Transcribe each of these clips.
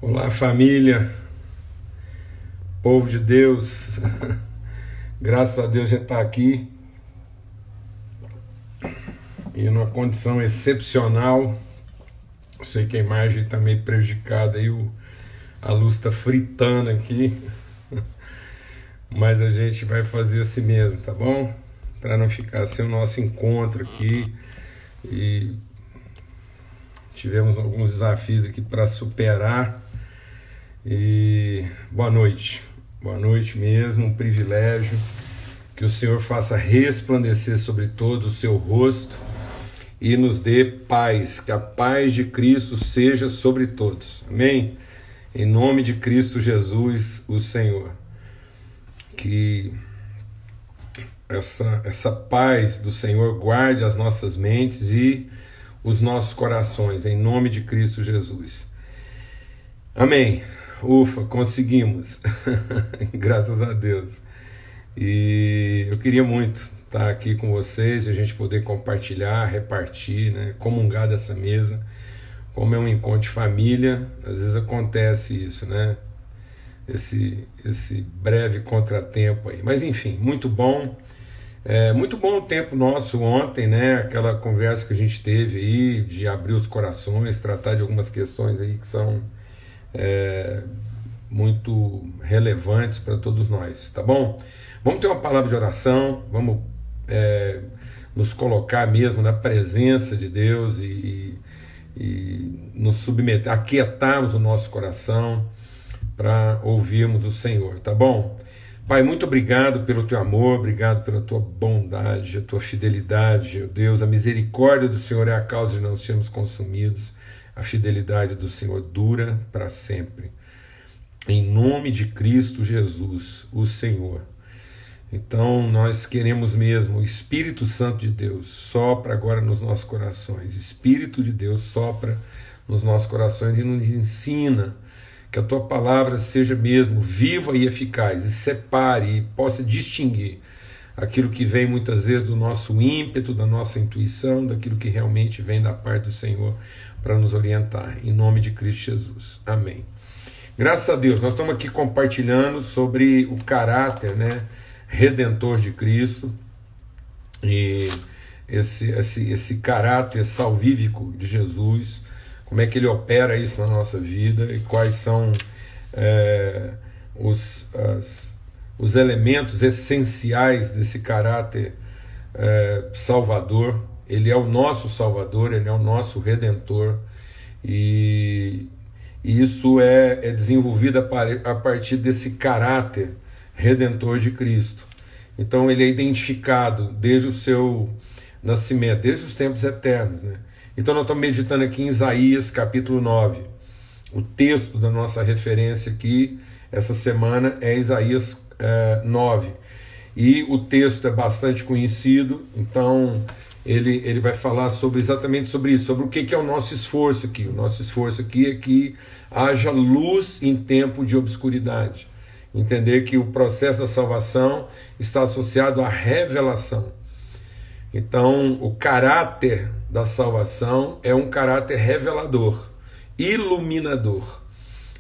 Olá, família, povo de Deus, graças a Deus a gente está aqui e numa condição excepcional. Eu sei que a imagem está meio prejudicada aí, a luz está fritando aqui, mas a gente vai fazer assim mesmo, tá bom? Para não ficar sem o nosso encontro aqui. E tivemos alguns desafios aqui para superar. E boa noite mesmo, um privilégio. Que o Senhor faça resplandecer sobre todos o seu rosto e nos dê paz, que a paz de Cristo seja sobre todos, amém? Em nome de Cristo Jesus, o Senhor, que essa paz do Senhor guarde as nossas mentes e os nossos corações, em nome de Cristo Jesus, amém. Ufa, conseguimos. Graças a Deus. E eu queria muito estar aqui com vocês e a gente poder compartilhar, repartir, né, comungar dessa mesa. Como é um encontro de família, às vezes acontece isso, né? Esse breve contratempo aí. Mas enfim, muito bom. Muito bom o tempo nosso ontem, né? Aquela conversa que a gente teve aí de abrir os corações, tratar de algumas questões aí que são muito relevantes para todos nós, tá bom? Vamos ter uma palavra de oração, vamos nos colocar mesmo na presença de Deus e nos submeter, aquietarmos o nosso coração para ouvirmos o Senhor, tá bom? Pai, muito obrigado pelo teu amor, obrigado pela tua bondade, a tua fidelidade, meu Deus, a misericórdia do Senhor é a causa de não sermos consumidos. A fidelidade do Senhor dura para sempre. Em nome de Cristo Jesus, o Senhor. Então nós queremos mesmo o Espírito Santo de Deus, sopra agora nos nossos corações. Espírito de Deus sopra nos nossos corações e nos ensina que a tua palavra seja mesmo viva e eficaz, e separe e possa distinguir aquilo que vem muitas vezes do nosso ímpeto, da nossa intuição, daquilo que realmente vem da parte do Senhor para nos orientar, em nome de Cristo Jesus, amém. Graças a Deus, nós estamos aqui compartilhando sobre o caráter, né, redentor de Cristo, e esse caráter salvífico de Jesus, como é que ele opera isso na nossa vida, e quais são os elementos essenciais desse caráter salvador. Ele é o nosso Salvador, ele é o nosso Redentor, e isso é desenvolvido a partir desse caráter redentor de Cristo. Então ele é identificado desde o seu nascimento, desde os tempos eternos, né? Então nós estamos meditando aqui em Isaías capítulo 9. O texto da nossa referência aqui essa semana é Isaías 9. E o texto é bastante conhecido, então ele vai falar exatamente sobre isso, sobre o que é o nosso esforço aqui. O nosso esforço aqui é que haja luz em tempo de obscuridade. Entender que o processo da salvação está associado à revelação. Então, o caráter da salvação é um caráter revelador, iluminador.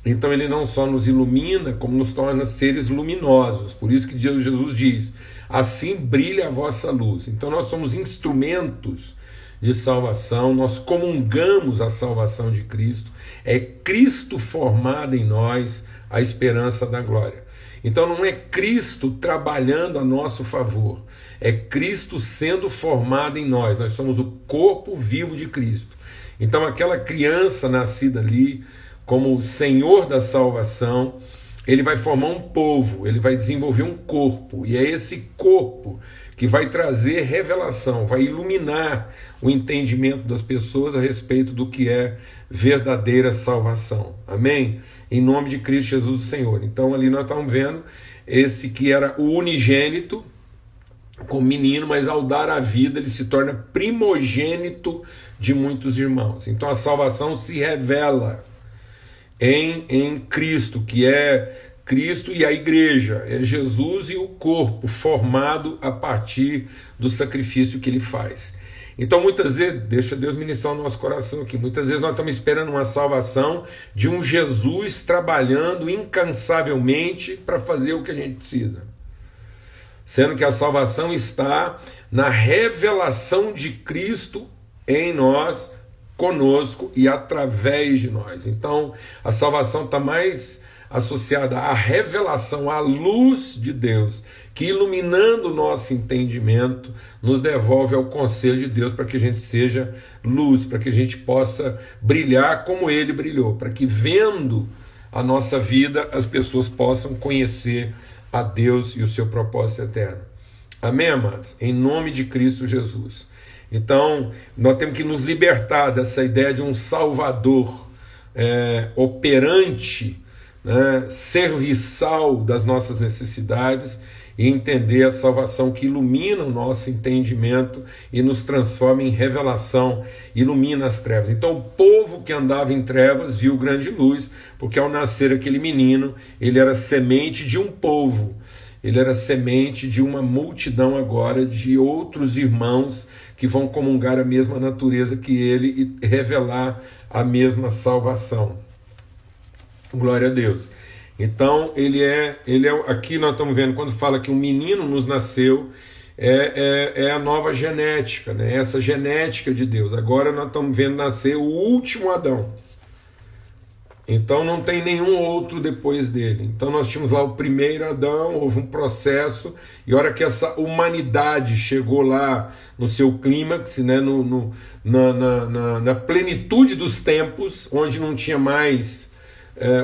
Então ele não só nos ilumina, como nos torna seres luminosos. Por isso que Jesus diz, assim brilha a vossa luz. Então nós somos instrumentos de salvação, nós comungamos a salvação de Cristo. É Cristo formado em nós a esperança da glória. Então não é Cristo trabalhando a nosso favor, é Cristo sendo formado em nós. Nós somos o corpo vivo de Cristo. Então aquela criança nascida ali, como Senhor da salvação, ele vai formar um povo, ele vai desenvolver um corpo, e é esse corpo que vai trazer revelação, vai iluminar o entendimento das pessoas a respeito do que é verdadeira salvação, amém? Em nome de Cristo Jesus o Senhor. Então ali nós estamos vendo esse que era o unigênito, como menino, mas ao dar a vida ele se torna primogênito de muitos irmãos. Então a salvação se revela em Cristo, que é Cristo e a igreja, é Jesus e o corpo formado a partir do sacrifício que ele faz. Então, muitas vezes, deixa Deus ministrar o nosso coração aqui, muitas vezes nós estamos esperando uma salvação de um Jesus trabalhando incansavelmente para fazer o que a gente precisa. Sendo que a salvação está na revelação de Cristo em nós, conosco e através de nós. Então, a salvação está mais associada à revelação, à luz de Deus, que iluminando o nosso entendimento, nos devolve ao conselho de Deus para que a gente seja luz, para que a gente possa brilhar como Ele brilhou, para que vendo a nossa vida, as pessoas possam conhecer a Deus e o seu propósito eterno. Amém, amados? Em nome de Cristo Jesus. Então, nós temos que nos libertar dessa ideia de um Salvador operante, né, serviçal das nossas necessidades, e entender a salvação que ilumina o nosso entendimento e nos transforma em revelação, ilumina as trevas. Então o povo que andava em trevas viu grande luz, porque ao nascer aquele menino, ele era semente de um povo, ele era semente de uma multidão agora de outros irmãos que vão comungar a mesma natureza que ele e revelar a mesma salvação. Glória a Deus. Então, aqui nós estamos vendo, quando fala que um menino nos nasceu, é a nova genética, né? Essa genética de Deus. Agora nós estamos vendo nascer o último Adão. Então não tem nenhum outro depois dele. Então nós tínhamos lá o primeiro Adão, houve um processo, e a hora que essa humanidade chegou lá no seu clímax, né? Na plenitude dos tempos, onde não tinha mais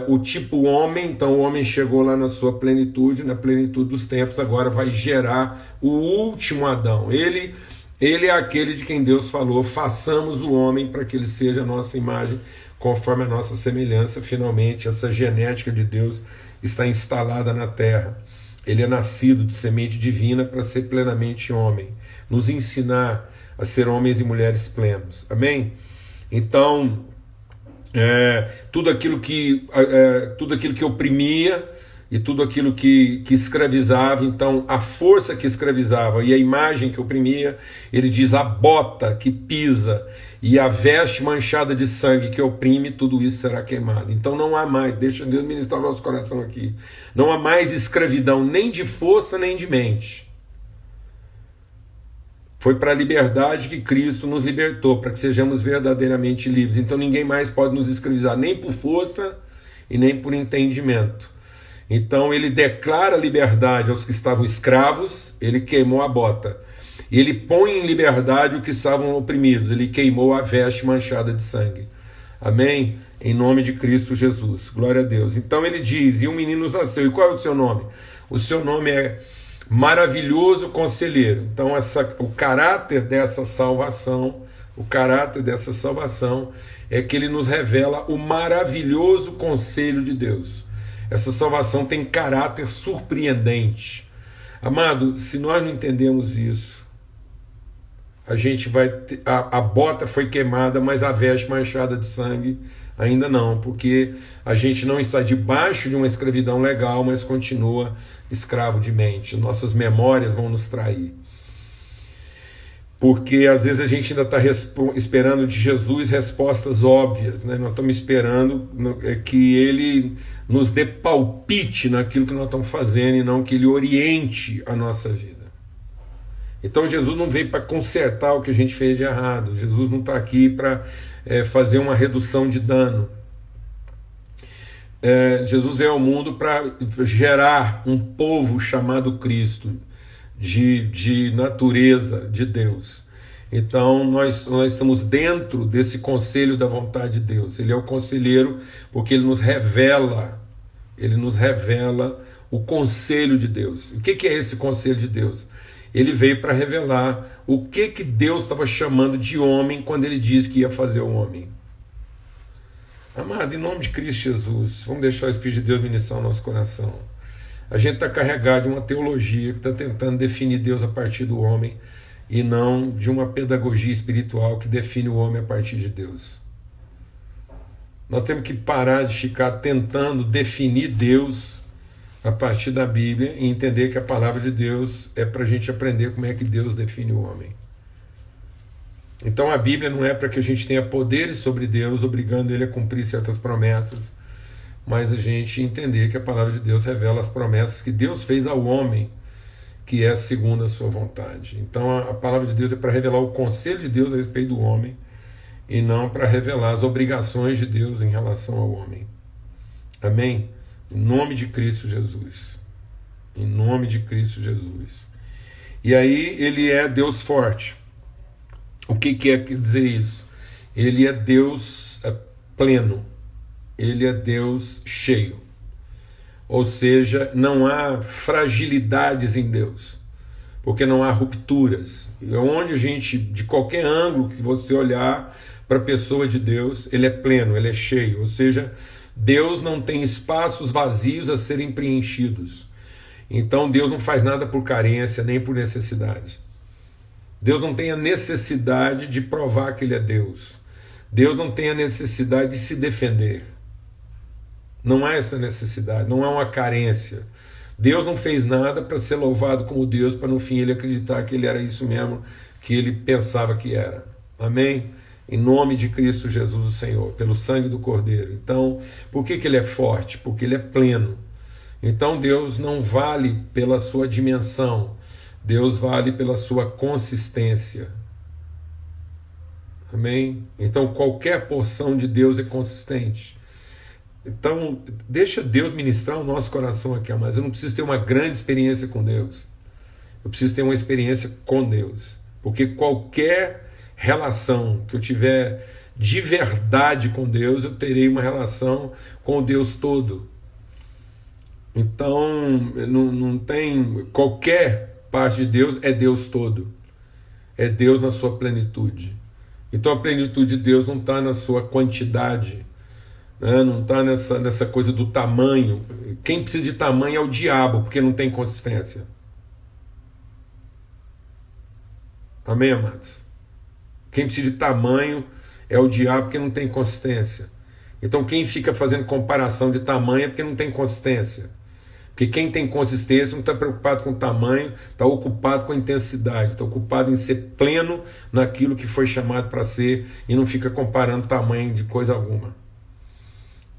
o tipo homem, então o homem chegou lá na sua plenitude, na plenitude dos tempos, agora vai gerar o último Adão. Ele é aquele de quem Deus falou: façamos o homem para que ele seja a nossa imagem, conforme a nossa semelhança. Finalmente essa genética de Deus está instalada na terra. Ele é nascido de semente divina para ser plenamente homem, nos ensinar a ser homens e mulheres plenos. Amém? Então tudo aquilo que oprimia e tudo aquilo que escravizava, então a força que escravizava e a imagem que oprimia, ele diz: a bota que pisa e a veste manchada de sangue que oprime, tudo isso será queimado. Então não há mais, deixa Deus ministrar o nosso coração aqui, não há mais escravidão nem de força nem de mente. Foi para a liberdade que Cristo nos libertou, para que sejamos verdadeiramente livres. Então ninguém mais pode nos escravizar, nem por força e nem por entendimento. Então ele declara liberdade aos que estavam escravos, ele queimou a bota. E ele põe em liberdade os que estavam oprimidos, ele queimou a veste manchada de sangue. Amém? Em nome de Cristo Jesus. Glória a Deus. Então ele diz: e um menino nos nasceu. E qual é o seu nome? O seu nome é Maravilhoso Conselheiro. Então o caráter dessa salvação é que ele nos revela o maravilhoso conselho de Deus. Essa salvação tem caráter surpreendente. Amado, se nós não entendemos isso, a gente vai ter, a bota foi queimada, mas a veste manchada de sangue ainda não, porque a gente não está debaixo de uma escravidão legal, mas continua escravo de mente. Nossas memórias vão nos trair. Porque às vezes a gente ainda está esperando de Jesus respostas óbvias, né? Nós estamos esperando que ele nos dê palpite naquilo que nós estamos fazendo e não que ele oriente a nossa vida. Então Jesus não veio para consertar o que a gente fez de errado. Jesus não está aqui para fazer uma redução de dano. Jesus veio ao mundo para gerar um povo chamado Cristo, de natureza de Deus. Então nós estamos dentro desse conselho da vontade de Deus. Ele é o conselheiro porque ele nos revela o conselho de Deus. O que é esse conselho de Deus? Ele veio para revelar o que Deus estava chamando de homem quando ele disse que ia fazer o homem. Amado, em nome de Cristo Jesus, vamos deixar o Espírito de Deus ministrar o nosso coração. A gente está carregado de uma teologia que está tentando definir Deus a partir do homem e não de uma pedagogia espiritual que define o homem a partir de Deus. Nós temos que parar de ficar tentando definir Deus a partir da Bíblia e entender que a palavra de Deus é para a gente aprender como é que Deus define o homem. Então a Bíblia não é para que a gente tenha poderes sobre Deus, obrigando Ele a cumprir certas promessas, mas a gente entender que a palavra de Deus revela as promessas que Deus fez ao homem, que é segundo a sua vontade. Então a palavra de Deus é para revelar o conselho de Deus a respeito do homem, e não para revelar as obrigações de Deus em relação ao homem. Amém? Em nome de Cristo Jesus. Em nome de Cristo Jesus. E aí ele é Deus forte. O que quer dizer isso? Ele é Deus pleno. Ele é Deus cheio. Ou seja, não há fragilidades em Deus. Porque não há rupturas. E onde a gente, de qualquer ângulo que você olhar para a pessoa de Deus, ele é pleno, ele é cheio. Ou seja, Deus não tem espaços vazios a serem preenchidos. Então Deus não faz nada por carência, nem por necessidade. Deus não tem a necessidade de provar que Ele é Deus. Deus não tem a necessidade de se defender. Não há essa necessidade, não há uma carência. Deus não fez nada para ser louvado como Deus, para no fim Ele acreditar que Ele era isso mesmo que Ele pensava que era. Amém? Em nome de Cristo Jesus o Senhor, pelo sangue do Cordeiro. Então, por que Ele é forte? Porque Ele é pleno. Então Deus não vale pela sua dimensão, Deus vale pela sua consistência. Amém? Então qualquer porção de Deus é consistente. Então deixa Deus ministrar o nosso coração aqui, mas eu não preciso ter uma grande experiência com Deus. Eu preciso ter uma experiência com Deus. Porque qualquer relação que eu tiver de verdade com Deus, eu terei uma relação com o Deus todo. Então, não tem... Qualquer parte de Deus é Deus todo. É Deus na sua plenitude. Então a plenitude de Deus não está na sua quantidade, né? Não está nessa coisa do tamanho. Quem precisa de tamanho é o diabo, porque não tem consistência. Amém, amados? Quem precisa de tamanho é o diabo, porque não tem consistência. Então quem fica fazendo comparação de tamanho é porque não tem consistência. Porque quem tem consistência não está preocupado com o tamanho, está ocupado com a intensidade, está ocupado em ser pleno naquilo que foi chamado para ser e não fica comparando tamanho de coisa alguma.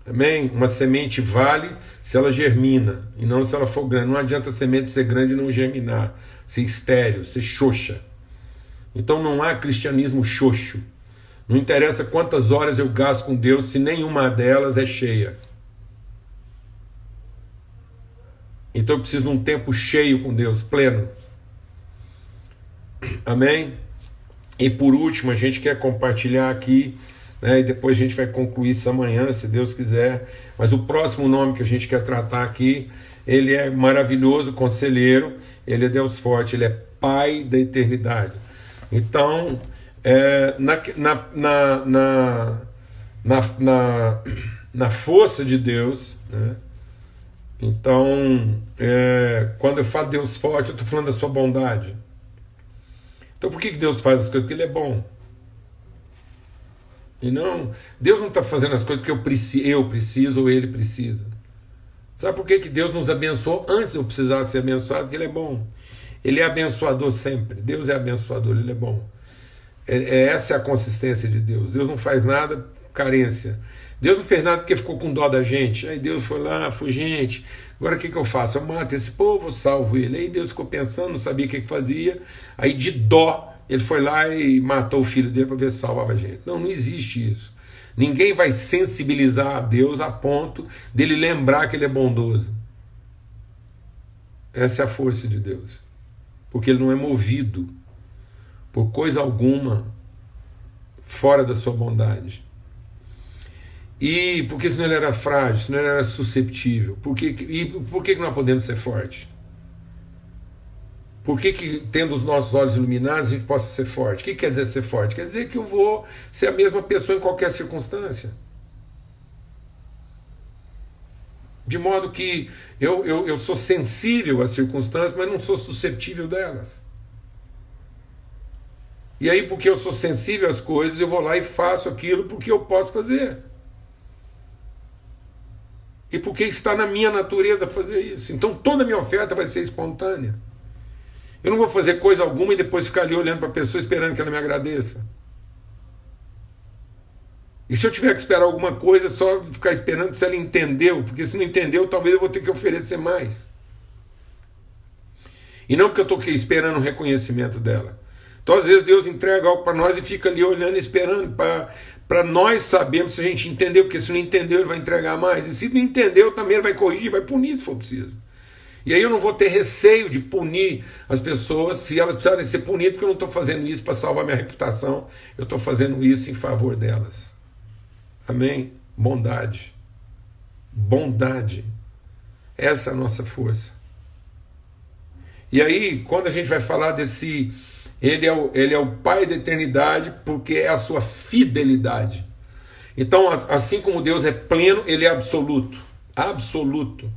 Amém? Uma semente vale se ela germina e não se ela for grande. Não adianta a semente ser grande e não germinar, ser estéril, ser xoxa. Então não há cristianismo xoxo. Não interessa quantas horas eu gasto com Deus se nenhuma delas é cheia. Então eu preciso de um tempo cheio com Deus, pleno. Amém? E por último, a gente quer compartilhar aqui, né, e depois a gente vai concluir isso amanhã, se Deus quiser. Mas o próximo nome que a gente quer tratar aqui, ele é maravilhoso, conselheiro, ele é Deus forte, ele é Pai da eternidade. Então, na força de Deus, né? Então, quando eu falo Deus forte, eu estou falando da sua bondade. Então por que Deus faz as coisas? Porque Ele é bom. E não, Deus não está fazendo as coisas porque eu preciso ou Ele precisa. Sabe por que Deus nos abençoou antes de eu precisar ser abençoado? Porque Ele é bom. Ele é abençoador sempre. Deus é abençoador, Ele é bom. Essa é a consistência de Deus. Deus não faz nada por carência. Deus não fez nada porque ficou com dó da gente. Aí Deus foi lá, gente, agora o que eu faço? Eu mato esse povo, salvo ele. Aí Deus ficou pensando, não sabia o que fazia. Aí de dó, ele foi lá e matou o filho dele para ver se salvava a gente. Não existe isso. Ninguém vai sensibilizar a Deus a ponto dele lembrar que ele é bondoso. Essa é a força de Deus. Porque ele não é movido por coisa alguma fora da sua bondade. E por que senão ele era frágil, senão ele era susceptível? Por que nós podemos ser fortes? Por que tendo os nossos olhos iluminados a gente possa ser forte? O que quer dizer ser forte? Quer dizer que eu vou ser a mesma pessoa em qualquer circunstância. De modo que eu sou sensível às circunstâncias, mas não sou susceptível delas. E aí, porque eu sou sensível às coisas, eu vou lá e faço aquilo porque eu posso fazer. E porque está na minha natureza fazer isso. Então toda a minha oferta vai ser espontânea. Eu não vou fazer coisa alguma e depois ficar ali olhando para a pessoa esperando que ela me agradeça. E se eu tiver que esperar alguma coisa, é só ficar esperando se ela entendeu, porque se não entendeu, talvez eu vou ter que oferecer mais. E não porque eu estou aqui esperando o reconhecimento dela. Então, às vezes, Deus entrega algo para nós e fica ali olhando e esperando para nós sabermos se a gente entendeu, porque se não entendeu, ele vai entregar mais. E se não entendeu, também ele vai corrigir, vai punir se for preciso. E aí eu não vou ter receio de punir as pessoas se elas precisarem ser punidas, porque eu não estou fazendo isso para salvar minha reputação, eu estou fazendo isso em favor delas. Amém? Bondade. Bondade. Essa é a nossa força. E aí, quando a gente vai falar desse... Ele é o Pai da eternidade, porque é a sua fidelidade. Então, assim como Deus é pleno, ele é absoluto. Absoluto.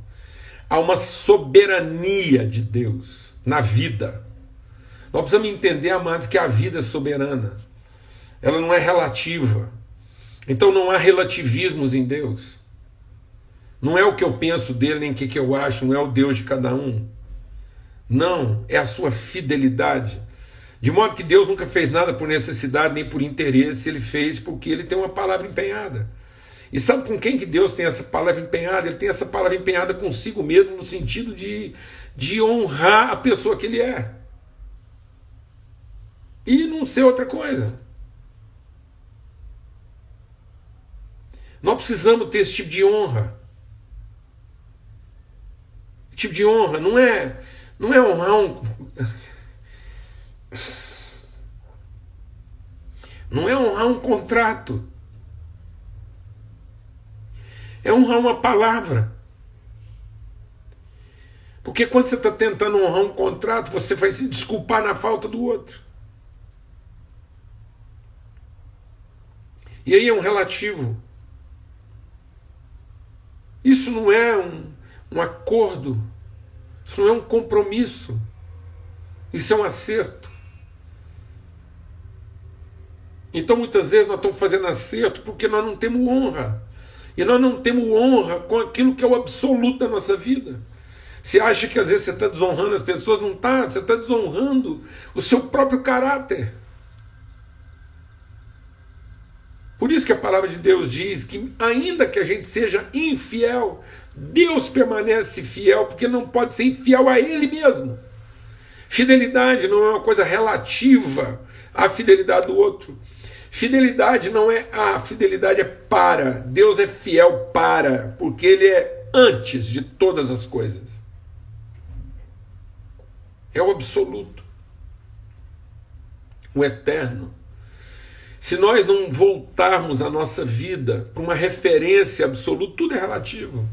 Há uma soberania de Deus na vida. Nós precisamos entender, amados, que a vida é soberana. Ela não é relativa. Então não há relativismos em Deus. Não é o que eu penso dele, nem o que eu acho, não é o Deus de cada um. Não, é a sua fidelidade. De modo que Deus nunca fez nada por necessidade, nem por interesse, ele fez porque ele tem uma palavra empenhada. E sabe com quem que Deus tem essa palavra empenhada? Ele tem essa palavra empenhada consigo mesmo, no sentido de honrar a pessoa que ele é. E não ser outra coisa. Nós precisamos ter esse tipo de honra. Esse tipo de honra não é honrar não é honrar um contrato. É honrar uma palavra. Porque quando você está tentando honrar um contrato, você vai se desculpar na falta do outro. E aí é um relativo. Isso não é um acordo. Isso não é um compromisso. Isso é um acerto. Então muitas vezes nós estamos fazendo acerto porque nós não temos honra. E nós não temos honra com aquilo que é o absoluto da nossa vida. Você acha que às vezes você está desonrando as pessoas? Não está, você está desonrando o seu próprio caráter. Por isso que a palavra de Deus diz que ainda que a gente seja infiel, Deus permanece fiel, porque Ele não pode ser infiel a Ele mesmo. Fidelidade não é uma coisa relativa à fidelidade do outro. Fidelidade não é fidelidade é para. Deus é fiel para, porque Ele é antes de todas as coisas. É o absoluto. O eterno. Se nós não voltarmos a nossa vida para uma referência absoluta, tudo é relativo.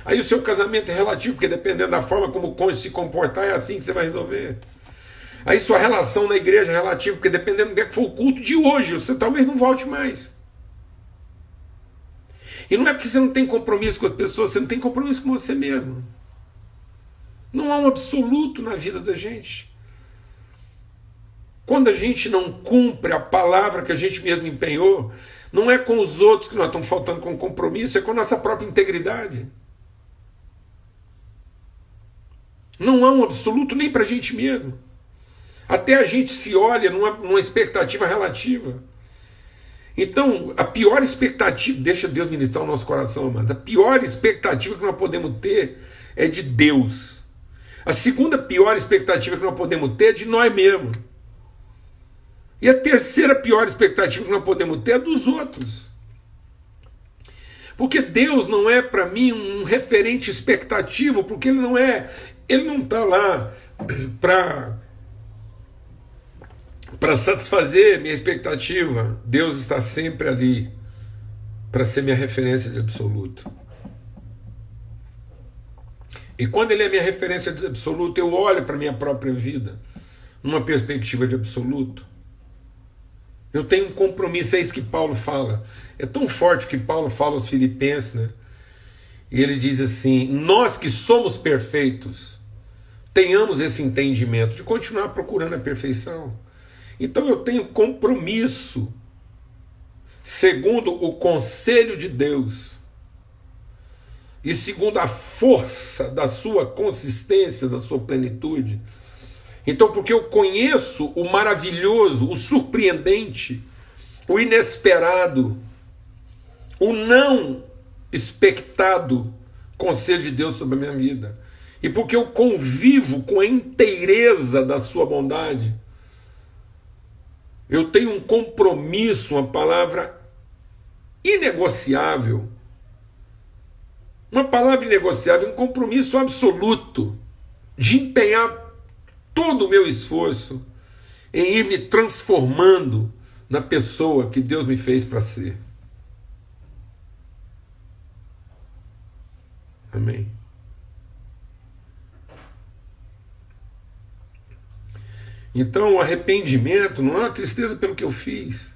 Aí o seu casamento é relativo, porque dependendo da forma como o cônjuge se comportar, é assim que você vai resolver. Aí sua relação na igreja é relativa, porque dependendo do que for o culto de hoje, você talvez não volte mais. E não é porque você não tem compromisso com as pessoas, você não tem compromisso com você mesmo. Não há um absoluto na vida da gente. Quando a gente não cumpre a palavra que a gente mesmo empenhou, não é com os outros que nós estamos faltando com compromisso, é com a nossa própria integridade. Não há um absoluto nem para a gente mesmo. Até a gente se olha numa expectativa relativa. Então, a pior expectativa, deixa Deus ministrar o nosso coração, amados, a pior expectativa que nós podemos ter é de Deus. A segunda pior expectativa que nós podemos ter é de nós mesmos. E a terceira pior expectativa que nós podemos ter é dos outros. Porque Deus não é para mim um referente expectativo, porque Ele não está lá para satisfazer minha expectativa. Deus está sempre ali para ser minha referência de absoluto. E quando Ele é minha referência de absoluto, eu olho para a minha própria vida numa perspectiva de absoluto. Eu tenho um compromisso, é isso que Paulo fala. É tão forte que Paulo fala aos Filipenses, né? E ele diz assim: nós que somos perfeitos, tenhamos esse entendimento de continuar procurando a perfeição. Então eu tenho compromisso, segundo o conselho de Deus, e segundo a força da sua consistência, da sua plenitude. Então, porque eu conheço o maravilhoso, o surpreendente, o inesperado, o não expectado conselho de Deus sobre a minha vida, e porque eu convivo com a inteireza da sua bondade, eu tenho um compromisso, uma palavra inegociável, um compromisso absoluto de empenhar todo o meu esforço em ir me transformando na pessoa que Deus me fez para ser. Amém. Então, o arrependimento não é uma tristeza pelo que eu fiz.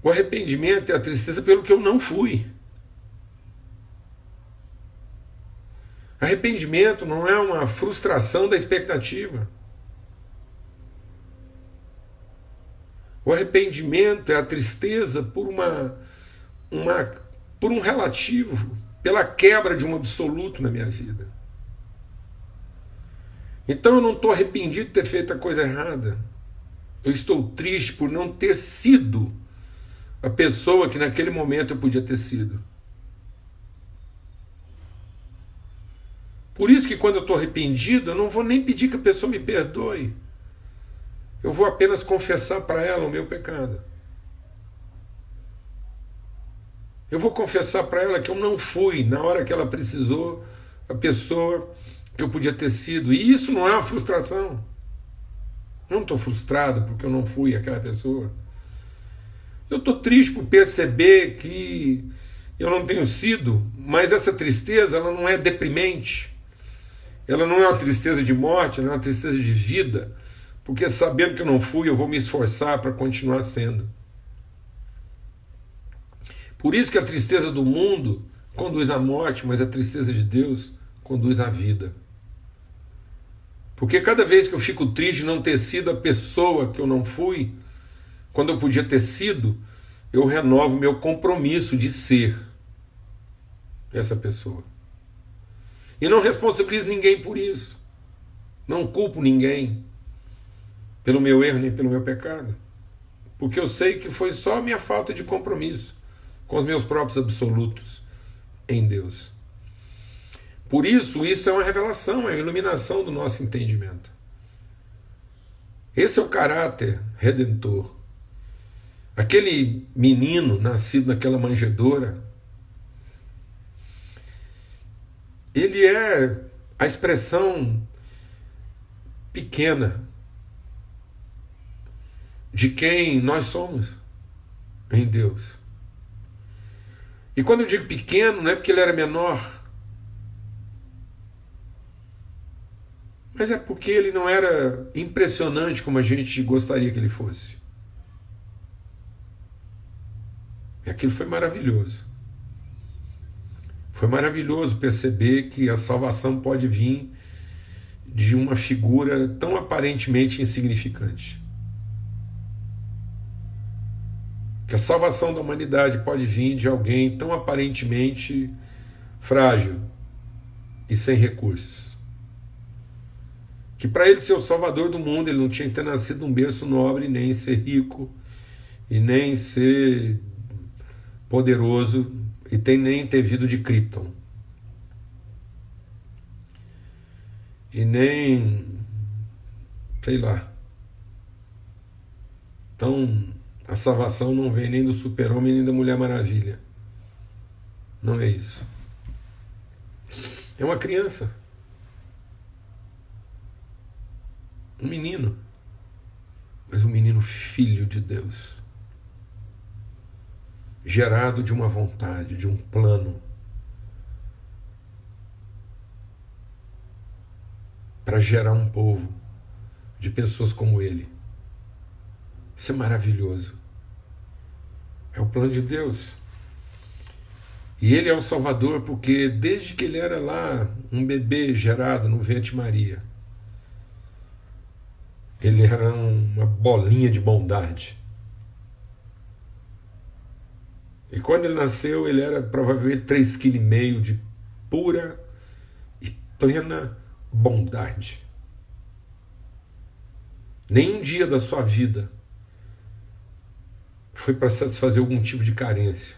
O arrependimento é a tristeza pelo que eu não fui. Arrependimento não é uma frustração da expectativa. O arrependimento é a tristeza por por um relativo, pela quebra de um absoluto na minha vida. Então eu não estou arrependido de ter feito a coisa errada. Eu estou triste por não ter sido a pessoa que naquele momento eu podia ter sido. Por isso que quando eu estou arrependido, eu não vou nem pedir que a pessoa me perdoe. Eu vou apenas confessar para ela o meu pecado. Eu vou confessar para ela que eu não fui, na hora que ela precisou, a pessoa que eu podia ter sido. E isso não é uma frustração. Eu não estou frustrado porque eu não fui aquela pessoa. Eu estou triste por perceber que eu não tenho sido, mas essa tristeza ela não é deprimente. Ela não é uma tristeza de morte, ela é uma tristeza de vida, porque sabendo que eu não fui, eu vou me esforçar para continuar sendo. Por isso que a tristeza do mundo conduz à morte, mas a tristeza de Deus conduz à vida. Porque cada vez que eu fico triste de não ter sido a pessoa que eu não fui, quando eu podia ter sido, eu renovo meu compromisso de ser essa pessoa. E não responsabilizo ninguém por isso. Não culpo ninguém pelo meu erro nem pelo meu pecado. Porque eu sei que foi só a minha falta de compromisso com os meus próprios absolutos em Deus. Por isso é uma revelação, é uma iluminação do nosso entendimento. Esse é o caráter redentor. Aquele menino nascido naquela manjedoura, ele é a expressão pequena de quem nós somos em Deus. E quando eu digo pequeno, não é porque ele era menor, mas é porque ele não era impressionante como a gente gostaria que ele fosse. E aquilo foi maravilhoso. Foi maravilhoso perceber que a salvação pode vir de uma figura tão aparentemente insignificante. Que a salvação da humanidade pode vir de alguém tão aparentemente frágil e sem recursos. Que para ele ser o salvador do mundo, ele não tinha que ter nascido num berço nobre, nem ser rico, e nem ser poderoso, e nem ter vindo de Krypton. E nem, sei lá. Então, a salvação não vem nem do super-homem nem da Mulher Maravilha. Não é isso. É uma criança. Um menino. Mas um menino filho de Deus. Gerado de uma vontade, de um plano. Para gerar um povo de pessoas como ele. Isso é maravilhoso. É o plano de Deus. E ele é o Salvador porque desde que ele era lá um bebê gerado no ventre de Maria, ele era uma bolinha de bondade. E quando ele nasceu, ele era provavelmente 3,5 kg de pura e plena bondade. Nem um dia da sua vida foi para satisfazer algum tipo de carência,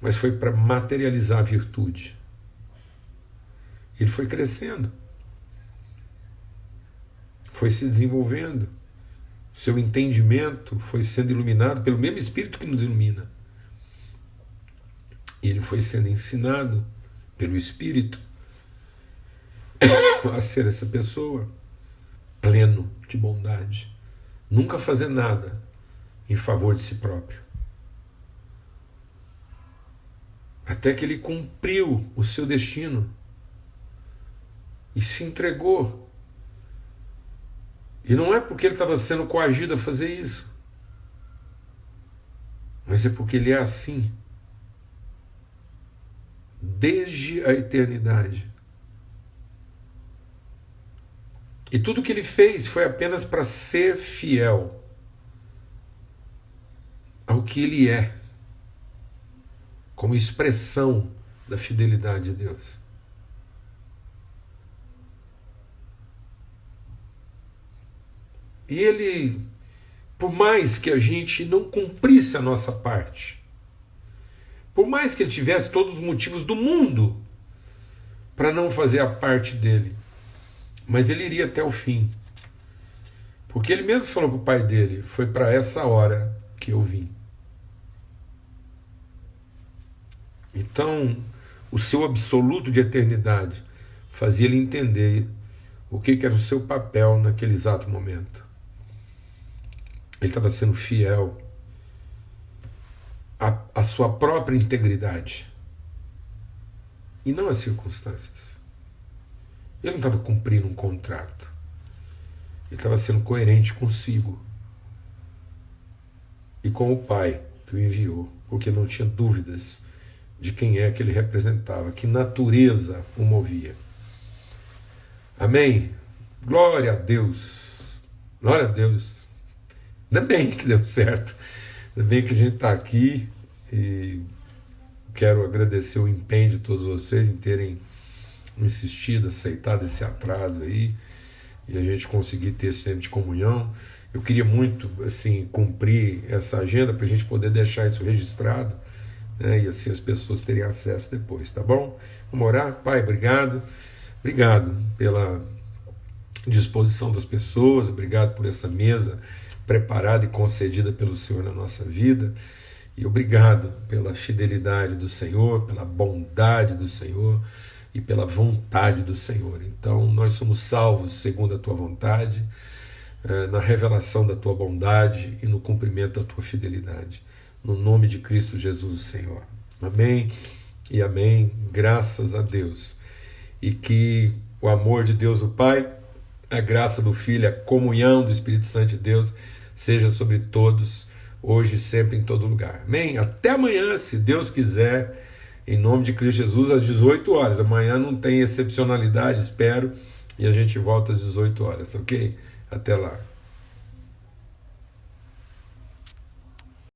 mas foi para materializar a virtude. Ele foi crescendo, foi se desenvolvendo, seu entendimento foi sendo iluminado pelo mesmo Espírito que nos ilumina. Ele foi sendo ensinado pelo Espírito a ser essa pessoa pleno de bondade, nunca fazer nada em favor de si próprio. Até que ele cumpriu o seu destino e se entregou. E não é porque ele estava sendo coagido a fazer isso, mas é porque ele é assim desde a eternidade. E tudo que ele fez foi apenas para ser fiel ao que ele é, como expressão da fidelidade de Deus. E ele, por mais que a gente não cumprisse a nossa parte, por mais que ele tivesse todos os motivos do mundo para não fazer a parte dele, mas ele iria até o fim. Porque ele mesmo falou para o pai dele: foi para essa hora que eu vim. Então, o seu absoluto de eternidade fazia ele entender o que era o seu papel naquele exato momento. Ele estava sendo fiel à sua própria integridade e não às circunstâncias. Ele não estava cumprindo um contrato. Ele estava sendo coerente consigo e com o Pai que o enviou, porque não tinha dúvidas de quem é que ele representava, que natureza o movia. Amém? Glória a Deus. Glória a Deus. Ainda bem que deu certo. Ainda bem que a gente está aqui e quero agradecer o empenho de todos vocês em terem insistido, aceitado esse atraso aí e a gente conseguir ter esse tempo de comunhão. Eu queria muito assim cumprir essa agenda para a gente poder deixar isso registrado, né, e assim as pessoas terem acesso depois, tá bom? Vamos orar? Pai, obrigado. Obrigado pela disposição das pessoas, obrigado por essa mesa preparada e concedida pelo Senhor na nossa vida, e obrigado pela fidelidade do Senhor, pela bondade do Senhor e pela vontade do Senhor. Então nós somos salvos segundo a tua vontade, na revelação da tua bondade e no cumprimento da tua fidelidade, no nome de Cristo Jesus, Senhor. Amém e amém. Graças a Deus. E que o amor de Deus o Pai, a graça do Filho, a comunhão do Espírito Santo de Deus seja sobre todos, hoje e sempre, em todo lugar. Amém? Até amanhã, se Deus quiser, em nome de Cristo Jesus, às 18 horas. Amanhã não tem excepcionalidade, espero, e a gente volta às 18 horas, ok? Até lá.